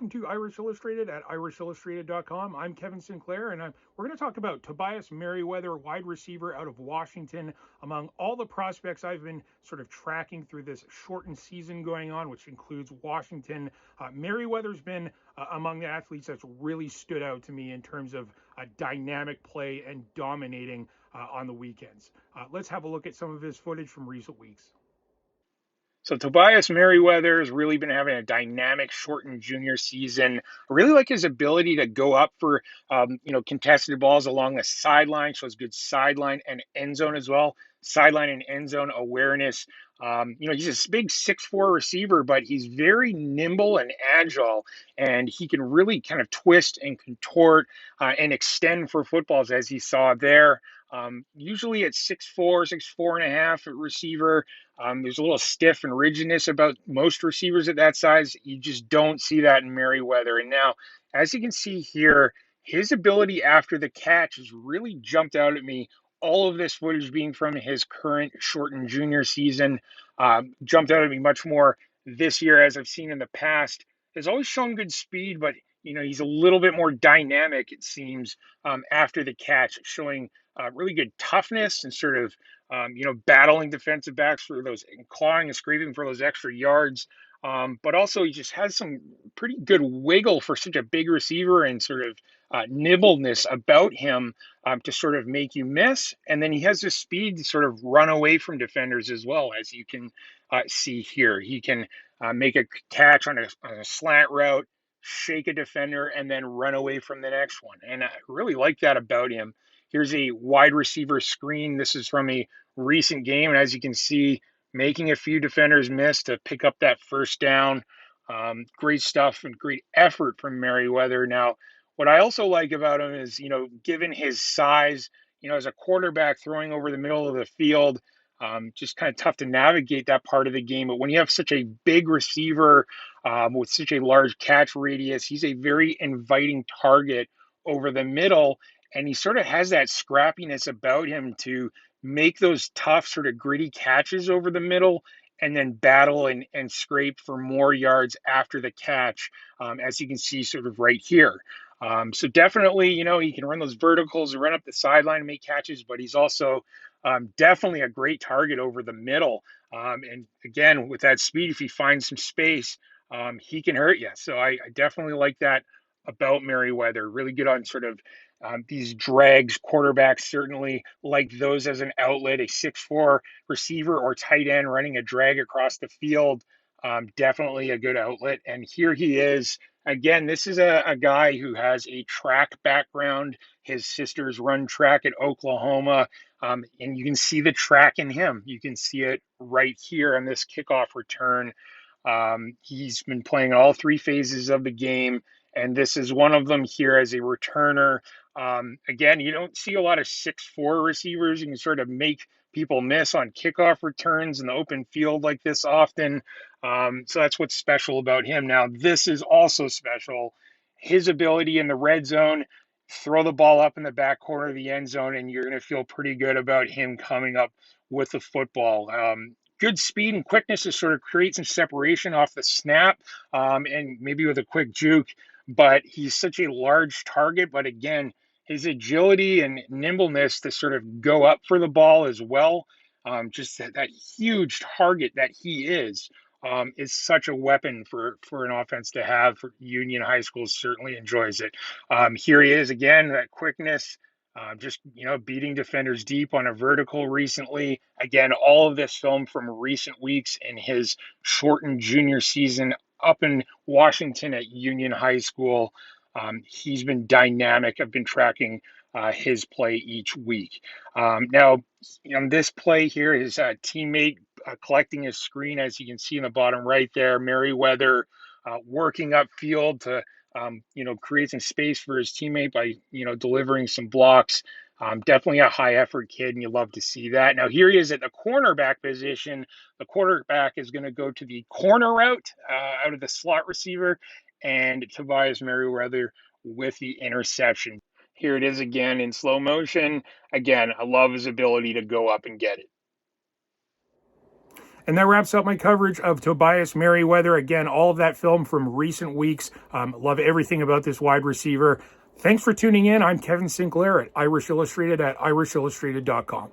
welcome to Irish Illustrated at irishillustrated.com. I'm Kevin Sinclair, and we're going to talk about Tobias Merriweather, wide receiver out of Washington. Among all the prospects I've been sort of tracking through this shortened season going on, which includes Washington, Merriweather's been among the athletes that's really stood out to me in terms of dynamic play and dominating on the weekends. Let's have a look at some of his footage from recent weeks. So Tobias Merriweather has really been having a dynamic shortened junior season. I really like his ability to go up for contested balls along the sideline. Shows good sideline and end zone as well. Sideline and end zone awareness. He's a big 6'4" receiver, but he's very nimble and agile, and he can really kind of twist and contort and extend for footballs, as he saw there. Usually at 6'4", 6'4.5" at receiver. There's a little stiff and rigidness about most receivers at that size. You just don't see that in Merriweather. And now, as you can see here, his ability after the catch has really jumped out at me. All of this footage being from his current shortened junior season jumped out at me much more this year as I've seen in the past. Has always shown good speed, but he's a little bit more dynamic, it seems, after the catch, showing really good toughness and sort of battling defensive backs for those, clawing and scraping for those extra yards. But also, he just has some pretty good wiggle for such a big receiver and sort of nimbleness about him to sort of make you miss. And then he has the speed to sort of run away from defenders as well, as you can see here. He can make a catch on a slant route, shake a defender, and then run away from the next one. And I really like that about him. Here's a wide receiver screen. This is from a recent game. And as you can see, making a few defenders miss to pick up that first down. Great stuff and great effort from Merriweather. Now, what I also like about him is, given his size, as a quarterback throwing over the middle of the field, just kind of tough to navigate that part of the game. But when you have such a big receiver with such a large catch radius, he's a very inviting target over the middle. And he sort of has that scrappiness about him to make those tough, sort of gritty catches over the middle and then battle and scrape for more yards after the catch, as you can see sort of right here. So definitely, he can run those verticals and run up the sideline and make catches, but he's also definitely a great target over the middle. And again, with that speed, if he finds some space, he can hurt you. So I definitely like that about Merriweather. Really good on sort of these drags. Quarterbacks certainly like those as an outlet. A 6'4" receiver or tight end running a drag across the field, definitely a good outlet. And here he is. Again, this is a guy who has a track background. His sisters run track at Oklahoma, and you can see the track in him. You can see it right here on this kickoff return. He's been playing all three phases of the game, and this is one of them here as a returner. Again, you don't see a lot of 6'4" receivers. You can sort of make people miss on kickoff returns in the open field like this often. So that's what's special about him. Now, this is also special. His ability in the red zone, throw the ball up in the back corner of the end zone, and you're going to feel pretty good about him coming up with the football. Good speed and quickness to sort of create some separation off the snap, and maybe with a quick juke. But he's such a large target. But again, his agility and nimbleness to sort of go up for the ball as well, just that huge target that he is such a weapon for an offense to have. For Union High School certainly enjoys it. Here he is again, that quickness, just beating defenders deep on a vertical recently. Again, all of this film from recent weeks in his shortened junior season up in Washington at Union High School. He's been dynamic. I've been tracking his play each week. Now, this play here, his teammate collecting his screen, as you can see in the bottom right there, Merriweather working upfield to create some space for his teammate by delivering some blocks. Definitely a high effort kid, and you love to see that. Now here he is at the cornerback position. The quarterback is going to go to the corner route out of the slot receiver, and Tobias Merriweather with the interception. Here it is again in slow motion. Again, I love his ability to go up and get it. And that wraps up my coverage of Tobias Merriweather. Again, all of that film from recent weeks. Love everything about this wide receiver. Thanks for tuning in. I'm Kevin Sinclair at Irish Illustrated at irishillustrated.com.